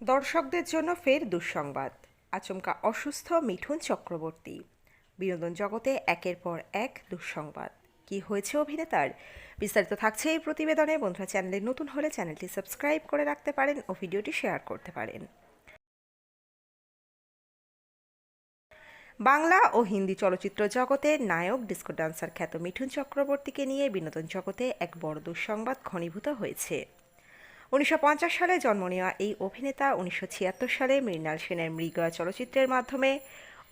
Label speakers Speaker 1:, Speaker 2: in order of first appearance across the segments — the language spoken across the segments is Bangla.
Speaker 1: দর্শকদের জন্য ফের দুঃসংবাদ। আচমকা অসুস্থ মিঠুন চক্রবর্তী। বিনোদন জগতে একের পর এক দুঃসংবাদ। কি হয়েছে অভিনেতার? বিস্তারিত থাকছে এই প্রতিবেদনে। বন্ধুরা, চ্যানেলে নতুন হলে চ্যানেলটি সাবস্ক্রাইব করে রাখতে পারেন ও ভিডিওটি শেয়ার করতে পারেন। বাংলা ও হিন্দি চলচ্চিত্র জগতের নায়ক ডিস্কো ডান্সার খ্যাত মিঠুন চক্রবর্তীকে নিয়ে বিনোদন জগতে এক বড় দুঃসংবাদ ঘনীভূত হয়েছে। 1950 সালে জন্ম নেওয়া এই অভিনেতা 1976 সালে মৃণাল সেনের মৃগয়া চলচ্চিত্রের মাধ্যমে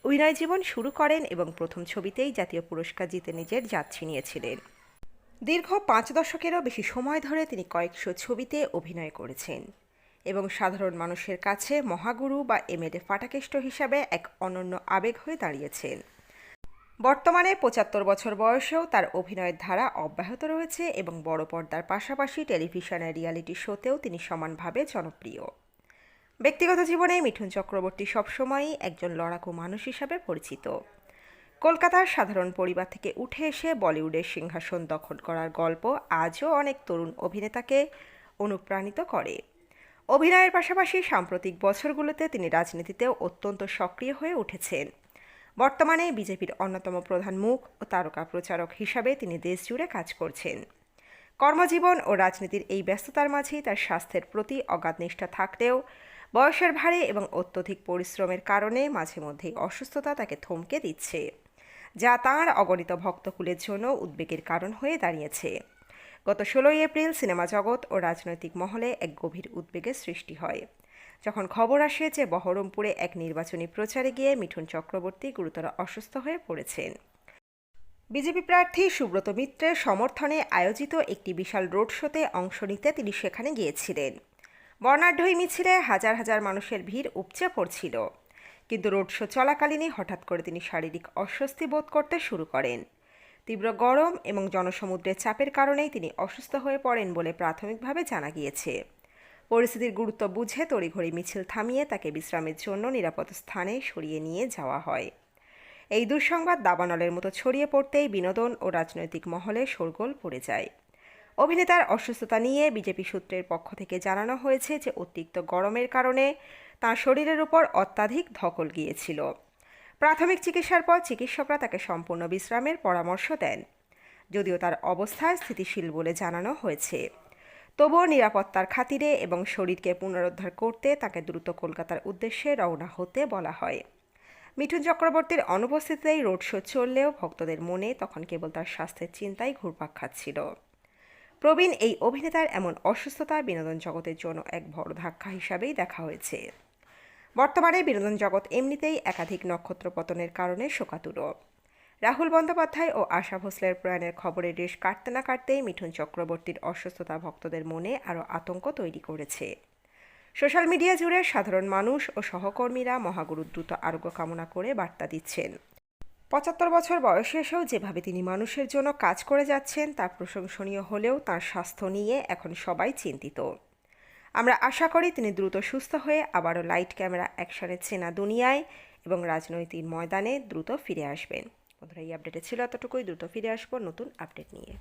Speaker 1: অভিনয় জীবন শুরু করেন এবং প্রথম ছবিতেই জাতীয় পুরস্কার জিতে নিজের জাত ছিনিয়েছিলেন। দীর্ঘ 5 দশকেরও বেশি সময় ধরে তিনি কয়েকশো ছবিতে অভিনয় করেছেন এবং সাধারণ মানুষের কাছে মহাগুরু বা এমএলএ ফাটাকেষ্ট হিসাবে এক অনন্য আবেগ হয়ে দাঁড়িয়েছেন। বর্তমানে 75 বছর বয়সেও তার অভিনয়ের ধারা অব্যাহত রয়েছে এবং বড় পর্দার পাশাপাশি টেলিভিশনের রিয়ালিটি শোতেও তিনি সমানভাবে জনপ্রিয়। ব্যক্তিগত জীবনে মিঠুন চক্রবর্তী সবসময়ই একজন লড়াকু মানুষ হিসাবে পরিচিত। কলকাতার সাধারণ পরিবার থেকে উঠে এসে বলিউডের সিংহাসন দখল করার গল্প আজও অনেক তরুণ অভিনেতাকে অনুপ্রাণিত করে। অভিনয়ের পাশাপাশি সাম্প্রতিক বছরগুলোতে তিনি রাজনীতিতেও অত্যন্ত সক্রিয় হয়ে উঠেছেন। বর্তমানে বিজেপির অন্যতম প্রধান মুখ ও তারকা প্রচারক হিসাবে তিনি দেশজুড়ে কাজ করছেন। কর্মজীবন ও রাজনীতির এই ব্যস্ততার মাঝেই তার স্বাস্থ্যের প্রতি অগাধ নিষ্ঠা থাকলেও বয়সের ভারে এবং অত্যধিক পরিশ্রমের কারণে মাঝে মধ্যেই অসুস্থতা তাকে থমকে দিচ্ছে, যা তাঁর অগণিত ভক্তকুলের জন্য উদ্বেগের কারণ হয়ে দাঁড়িয়েছে। গত 16 এপ্রিল সিনেমা জগৎ ও রাজনৈতিক মহলে এক গভীর উদ্বেগের সৃষ্টি হয়, যখন খবর আসে যে বহরমপুরে এক নির্বাচনী প্রচারে গিয়ে মিঠুন চক্রবর্তী গুরুতর অসুস্থ হয়ে পড়েছেন। বিজেপি প্রার্থী সুব্রত মিত্রের সমর্থনে আয়োজিত একটি বিশাল রোড শোতে অংশ নিতে তিনি সেখানে গিয়েছিলেন। বর্ণাঢ্য এই মিছিলে হাজার হাজার মানুষের ভিড় উপচে পড়ছিল, কিন্তু রোড শো চলাকালীনই হঠাৎ করে তিনি শারীরিক অস্বস্তি বোধ করতে শুরু করেন। তীব্র গরম এবং জনসমুদ্রের চাপের কারণেই তিনি অসুস্থ হয়ে পড়েন বলে প্রাথমিকভাবে জানা গিয়েছে। পরিস্থিতির গুরুত্ব বুঝে তড়িঘড়ি মিছিল থামিয়ে তাকে বিশ্রামের জন্য নিরাপদ স্থানে সরিয়ে নিয়ে যাওয়া হয়। এই দুঃসংবাদ দাবানলের মতো ছড়িয়ে পড়তেই বিনোদন ও রাজনৈতিক মহলে শোরগোল পড়ে যায়। অভিনেতার অসুস্থতা নিয়ে বিজেপি সূত্রের পক্ষ থেকে জানানো হয়েছে যে অতিরিক্ত গরমের কারণে তাঁর শরীরের উপর অত্যাধিক ধকল গিয়েছিল। প্রাথমিক চিকিৎসার পর চিকিৎসকরা তাকে সম্পূর্ণ বিশ্রামের পরামর্শ দেন, যদিও তার অবস্থা স্থিতিশীল বলে জানানো হয়েছে। তবুও নিরাপত্তার খাতিরে এবং শরীরকে পুনরুদ্ধার করতে তাকে দ্রুত কলকাতার উদ্দেশ্যে রওনা হতে বলা হয়। মিঠুন চক্রবর্তীর অনুপস্থিতিতেই রোড শো চললেও ভক্তদের মনে তখন কেবল তার স্বাস্থ্যের চিন্তাই ঘুরপাক খাচ্ছিল। প্রবীণ এই অভিনেতার এমন অসুস্থতা বিনোদন জগতের জন্য এক বড় ধাক্কা হিসাবেই দেখা হয়েছে। বর্তমানে বিনোদন জগৎ এমনিতেই একাধিক নক্ষত্র পতনের কারণে শোকাতুর। রাহুল বন্দ্যোপাধ্যায় ও আশা ভোসলের প্রয়াণের খবরে রেশ কাটতে না কাটতেই মিঠুন চক্রবর্তীর অসুস্থতা ভক্তদের মনে আরও আতঙ্ক তৈরি করেছে। সোশ্যাল মিডিয়া জুড়ে সাধারণ মানুষ ও সহকর্মীরা মহাগুরুর দ্রুত আরোগ্য কামনা করে বার্তা দিচ্ছেন। 75 বছর বয়সে এসেও যেভাবে তিনি মানুষের জন্য কাজ করে যাচ্ছেন তা প্রশংসনীয় হলেও তাঁর স্বাস্থ্য নিয়ে এখন সবাই চিন্তিত। আমরা আশা করি তিনি দ্রুত সুস্থ হয়ে আবারও লাইট ক্যামেরা অ্যাকশনের চেনা দুনিয়ায় এবং রাজনৈতিক ময়দানে দ্রুত ফিরে আসবেন। বন্ধুরা, এই আপডেটে ছিল এতটুকুই। দ্রুত ফিরে আসবো নতুন আপডেট নিয়ে।